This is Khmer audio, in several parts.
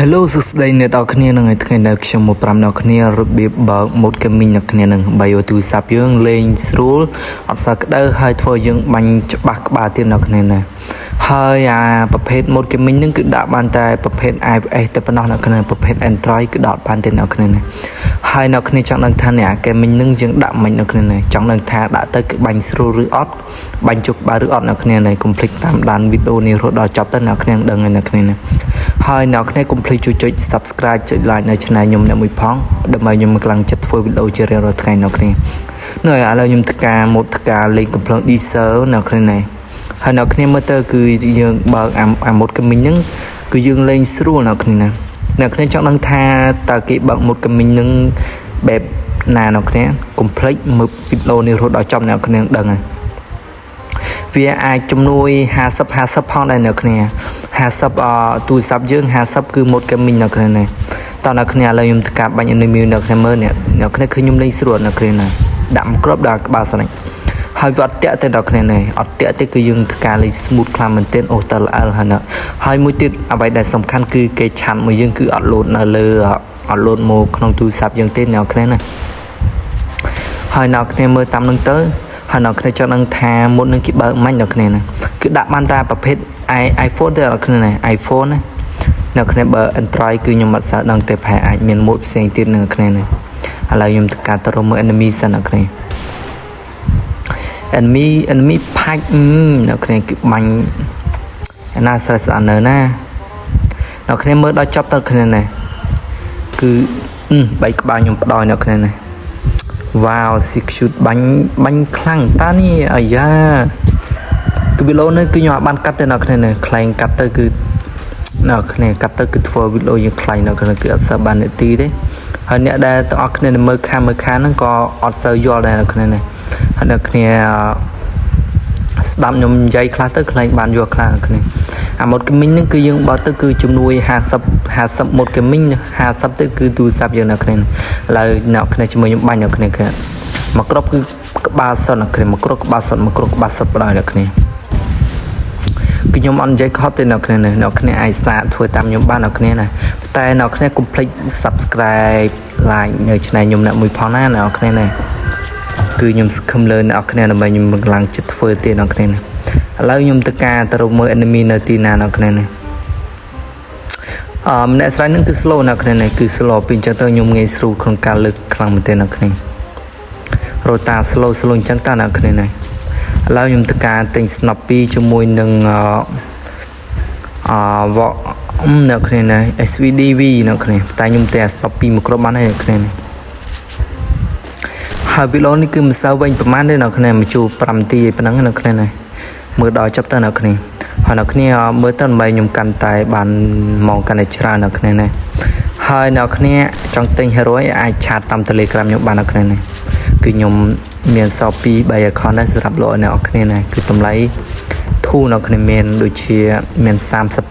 Hello សួស្តីអ្នកនរគ្នានឹងថ្ងៃនេះខ្ញុំមកប្រាប់អ្នកគ្នារបៀបបើក Mode Gaming អ្នកគ្នានឹង Bio ទូរស័ព្ទយើងលេងស្រួលអត់សូវក្តៅហើយធ្វើយើងបាញ់ច្បាស់ក្បាលទៀតអ្នកគ្នាណាហើយប្រភេទ Mode Gaming នឹងគឺដាក់បានតែប្រភេទ iOS តែប៉ុណ្ណោះអ្នកគ្នាប្រភេទ Android គឺដាក់បានទេអ្នកគ្នាណាហើយអ្នកគ្នាចង់ដឹងថាអ្នក Gaming នឹងយើងដាក់មិនអ្នកគ្នាណាចង់ដឹងថាដាក់ទៅគឺបាញ់ស្រួលឬអត់បាញ់ជុកបើឬអត់អ្នកគ្នាណាកុំភ្លេចតាមដានវីដេអូនេះរហូតដល់ចប់ទៅអ្នកគ្នាដឹងហើយអ្នកគ្នាណាហើយអ្នកគ្នាកុំភ្លេចជួយចុច Subscribe ចុច Like នៅ Channel ខ្ញុំអ្នកមួយផងដើម្បីខ្ញុំខ្លាំងចិត្តធ្វើវីដេអូជារៀងរាល់ថ្ងៃអ្នកគ្នានៅឥឡូវខ្ញុំធ្វើការម៉ូតធ្វើការលេងកំភ្លើង Diesel អ្នកគ្នាណាហើយអ្នកគ្នាមើលទៅគឺយើងបើកអាម៉ូត Gaming ហ្នឹងគឺយើងលេងស្រួលអ្នកគ្នាណាអ្នកគ្នាចង់ដឹងថាតើគេបើកម៉ូត Gaming ហ្នឹងបែបណាអ្នកគ្នាកុំភ្លេចមើលវីដេអូនេះរហូតដល់ចប់អ្នកគ្នាដឹងហើយវាអាចជំនួយ50ផងដែរអ្នកគ្នា50ទូរស័ព្ទយើង50គឺម៉ូត Gaming អ្នកគ្នាណាតើអ្នកគ្នាឥឡូវខ្ញុំធ្វើការបាញ់ enemy អ្នកគ្នាមើលអ្នកគ្នាឃើញខ្ញុំលេងស្រួលអ្នកគ្នាណាដាក់មកគ្របដល់ក្បាលស្នេហ៍ហើយវាអត់តាក់ទេអ្នកគ្នាណាអត់តាក់ទេគឺយើងធ្វើការលេង smooth ខ្លាំងមែនទែនអូតលអលហើយមួយទៀតអ្វីដែលសំខាន់គឺគេឆាន់មួយយើងគឺអត់លោតនៅលើអត់លោតមកក្នុងទូរស័ព្ទយើងទេអ្នកគ្នាណាហើយអ្នកគ្នាមើលតាមនឹងទៅហើយអ្នកគ្នាចង់ដឹងថាមុននឹងគេបើកមាញ់អ្នកគ្នាណាគឺដាក់បានតែប្រភេទ iPhone ទេអ្នកគ្នាណា iPhone ណាអ្នកគ្នាបើ Android គឺខ្ញុំអត់សូវដឹងទេប្រហែលអាចមានម៉ូតផ្សេងទៀតអ្នកគ្នាណាឥឡូវខ្ញុំធ្វើការទៅរកមើល enemy សិនអ្នកគ្នា enemy ផាច់អ្នកគ្នាគឺបាញ់ណាស្រេះស្អាតនៅណាអ្នកគ្នាមើលដល់ចប់ទៅគ្នាណាគឺបីក្បាលខ្ញុំផ្ដោយអ្នកគ្នាណាWow, six shoot បាញ់ខ្លាំងតានេះអាយ៉ាគឺវីដេអូនេះគឺខ្ញុំបានកាត់ទៅនៅគ្នានេះខ្លែងកាត់ទៅគឺនៅគ្នាកាត់ទៅគឺធ្វើវីដេអូយើងខ្លែងនៅគ្នាគឺអត់សូវបាននាទីទេហើយអ្នកដែលទាំងអស់គ្នាមើលខាងហ្នឹងក៏អត់សូវយល់ដែរនៅគ្នានេះហើយអ្នកគ្នាស្ដាប់ខ្ញុំនិយាយខ្លះទៅខ្លែងបានយល់ខ្លះនៅគ្នាអាម៉ូត Gaming ហ្នឹងគឺយើងបើទៅគឺជំនួយ50ម៉ូត Gaming 50ទៅគឺទូរស័ព្ទយើងនៅគ្នាឥឡូវអ្នកគ្នាជាមួយខ្ញុំបាញ់នៅគ្នាគឺមកគ្រប់គឺក្បាលសុទ្ធនៅគ្នាមកគ្រប់ក្បាលសុទ្ធមកគ្រប់ក្បាលសុទ្ធបណ្ដោយនៅគ្នាគឺខ្ញុំអត់និយាយខុសទេអ្នកគ្នាអ្នកគ្នាអាចសាកធ្វើតាមខ្ញុំបានអ្នកគ្នាណាតែអ្នកគ្នាកុំភ្លេច Subscribe Like នៅ Channel ខ្ញុំអ្នកមួយផងណាអ្នកគ្នាណាគឺខ្ញុំសង្ឃឹមលើអ្នកគ្នាដើម្បីខ្ញុំខ្លាំងចិត្តធ្វើទៀតអ្នកគ្នាណាឥឡូវខ្ញុំទៅការទៅរកមើល enemy នៅទីណាអ្នកគ្នាណាម្នាក់ស្រីនឹងគឺ slow អ្នកគ្នាណាគឺ slow ពីអញ្ចឹងទៅខ្ញុំងាយស្រួលក្នុងការលើកខ្លាំងមែនទេអ្នកគ្នារត់តា slow អញ្ចឹងតើអ្នកគ្នាណាឥឡូវខ្ញុំទៅការទិញ Snoopy ជាមួយនឹងវ៉អ្នកគ្នាណា SVDV អ្នកគ្នាតែខ្ញុំតែ Snoopy មកគ្រប់បានហើយអ្នកគ្នាណាហើយវីដេអូនេះគឺមិនសូវវិញប្រហែលទេអ្នកគ្នាមកជួ5នាទីឯប៉ុណ្ណឹងអ្នកគ្នាណាមើលដល់ចប់ទៅអ្នកគ្នាហើយអ្នកគ្នាមើលទៅដើម្បីខ្ញុំកាន់តែបានមកកាន់តែច្រើនអ្នកគ្នាណាហើយអ្នកគ្នាចង់ទិញ hero អាចឆាតតាម Telegram ខ្ញុំបានអ្នកគ្នាណាគឺខ្ញុំមានសល់2 3 account ដែរសម្រាប់លោកអ្នកគ្នាណាគឺតម្លៃធូរអ្នកគ្នាមានដូចជាមាន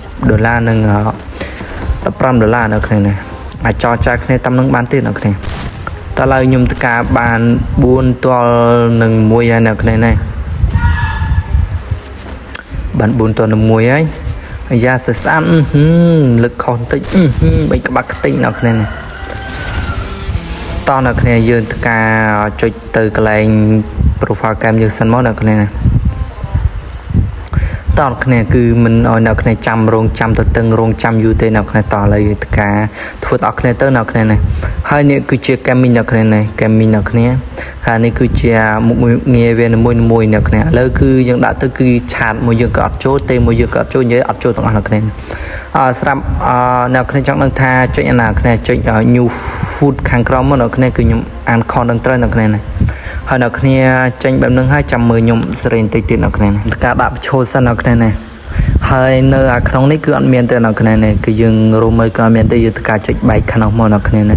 $30និង$15អ្នកគ្នាណាអាចចរចាគ្នាតាមនឹងបានទេអ្នកគ្នាតើឡើយខ្ញុំធ្វើការបាន4ទល់នឹង1ហើយអ្នកគ្នាណាបាន4ទល់នឹង1ហើយអាយ៉ាស្អាតលើកខុសបន្តិចបីក្បាក់ខ្ទេចអ្នកគ្នាណាតោះអ្នកគ្នាយើងធ្វើការចុចទៅកន្លែង profile cam យើងសិនមកអ្នកគ្នាណាតោះគ្នាគឺមិនឲ្យអ្នកគ្នាចាំរងចាំទៅតឹងរងចាំយូរទេអ្នកគ្នាតោះឥឡូវធ្វើការធ្វើដល់គ្នាទៅអ្នកគ្នាណាហើយនេះគឺជា Gaming អ្នកគ្នាណា Gaming អ្នកគ្នាហើយនេះគឺជាមុខងារវាមួយអ្នកគ្នាឥឡូវគឺយើងដាក់ទៅគឺឆាតមួយយើងក៏អត់ចូលទេមួយយើងក៏អត់ចូលនិយាយអត់ចូលទាំងអស់អ្នកគ្នាសម្រាប់អ្នកគ្នាចង់ដឹងថាចុចអាណាគ្នាចុច new food ខាងក្រោមមកអ្នកគ្នាគឺខ្ញុំអានខននឹងត្រូវអ្នកគ្នាណាហើយអ្នកគ្នាចេញបែបហ្នឹងហើយចាំមើលខ្ញុំសេរីបន្តិចទៀតអ្នកគ្នាណាការដាក់បញ្ចូលសិនអ្នកគ្នាណាហើយនៅក្នុងនេះគឺអត់មានទេអ្នកគ្នាណាគឺយើងរួមមើលក៏អត់មានទេយើងធ្វើការចុចបែកខាងនោះមកអ្នកគ្នាណា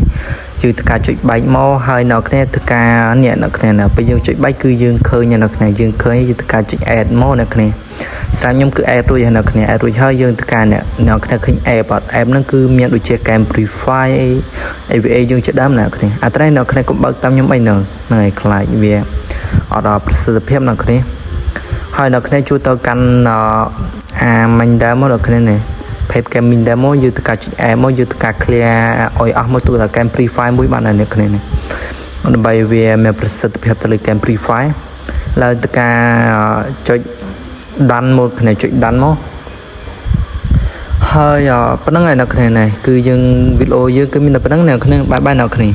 យើងធ្វើការចុចបែកមកហើយអ្នកគ្នាធ្វើការនេះអ្នកគ្នាណាពេលយើងចុចបែកគឺយើងឃើញអ្នកគ្នាយើងឃើញយើងធ្វើការចុច add មកអ្នកគ្នាស្រាប់ខ្ញុំគឺ add រួចហើយអ្នកគ្នា add រួចហើយយើងធ្វើការអ្នកគ្នាឃើញ app អត់ app ហ្នឹងគឺមានដូចជា Camplify AVA យើងជាដើមអ្នកគ្នាអត់តែអ្នកគ្នាកុំបើកតាមខ្ញុំអីហ្នឹងហើយខ្លាចវាអត់ដល់ប្រសិទ្ធភាពអ្នកគ្នាហើយអ្នកគ្នាជួយទៅកាន់អាមិញដើមមកអ្នកគ្នានេះ page gaming demo យើងទៅការចុច add មកយើងទៅការ clear ឲ្យអស់មកទូទៅ game free file មួយបានអ្នកគ្នានេះដើម្បីវាមានប្រសិទ្ធភាពទៅលើ game free file ឡើងទៅការចុច done មកគ្នាចុច done មកហើយប៉ុណ្្នឹងហើយអ្នកគ្នានេះគឺយើងវីដេអូយើងគឺមានតែប៉ុណ្្នឹងអ្នកគ្នាបាយបាយអ្នកគ្នា